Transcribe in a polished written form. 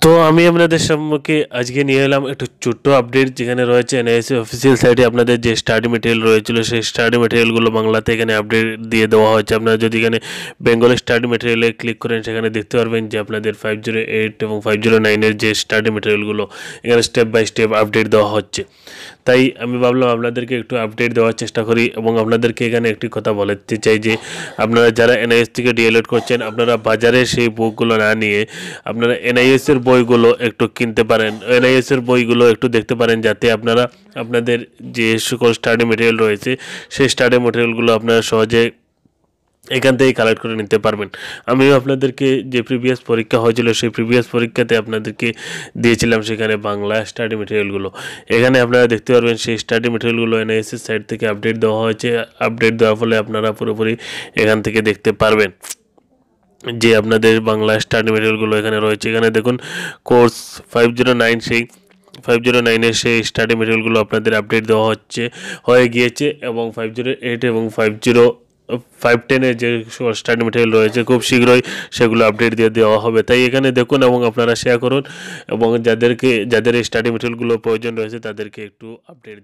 তো আমি আপনাদের সম্মুখে আজকে নিয়ে এলাম একটু ছোট্ট আপডেট, যেখানে রয়েছে এনআইএসএ অফিসিয়াল সাইটে আপনাদের যে স্টাডি মেটেরিয়াল রয়েছিল সেই স্টাডি মেটেরিয়ালগুলো বাংলাতে এখানে আপডেট দিয়ে দেওয়া হচ্ছে। আপনারা যদি এখানে বেঙ্গলি স্টাডি মেটেরিয়ালে ক্লিক করেন সেখানে দেখতে পারবেন যে আপনাদের 508 এবং 509-এর যে স্টাডি মেটেরিয়ালগুলো এখানে স্টেপ বাই স্টেপ আপডেট দেওয়া হচ্ছে। তাই আমি ভাবলাম আপনাদেরকে একটু আপডেট দেওয়ার চেষ্টা করি এবং আপনাদেরকে এখানে একটি কথা বলতে চাই যে আপনারা যারা এনআইএস থেকে ডিএলএড করছেন আপনারা বাজারে সেই বুকগুলো না নিয়ে আপনারা এনআইএসের বইগুলো একটু কিনতে পারেন, এনআইএসের বইগুলো একটু দেখতে পারেন, যাতে আপনারা আপনাদের যে সকল স্টাডি মেটেরিয়াল রয়েছে সেই স্টাডি মেটেরিয়ালগুলো আপনারা সহজে এখান থেকেই কালেক্ট করে নিতে পারবেন। আমিও আপনাদেরকে যে প্রিভিয়াস পরীক্ষা হয়েছিল সেই প্রিভিয়াস পরীক্ষাতে আপনাদেরকে দিয়েছিলাম সেখানে বাংলা স্টাডি মেটেরিয়ালগুলো। এখানে আপনারা দেখতে পারবেন সেই স্টাডি মেটেরিয়ালগুলো এনআইএসের সাইট থেকে আপডেট দেওয়া হয়েছে। আপডেট দেওয়ার ফলে আপনারা পুরোপুরি এখান থেকে দেখতে পারবেন যে আপনাদের বাংলা স্টাডি মেটেরিয়ালগুলো এখানে রয়েছে। এখানে দেখুন কোর্স 509 সেই 509-এর সেই স্টাডি মেটেরিয়ালগুলো আপনাদের আপডেট দেওয়া হয়ে গিয়েছে এবং 508 এবং 510-এর যে স্টাডি মেটেরিয়াল রয়েছে খুব শীঘ্রই সেগুলো আপডেট দিয়ে দেওয়া হবে। তাই এখানে দেখুন এবং আপনারা শেয়ার করুন এবং যাদের এই স্টাডি মেটেরিয়ালগুলো প্রয়োজন রয়েছে তাদেরকে একটু আপডেট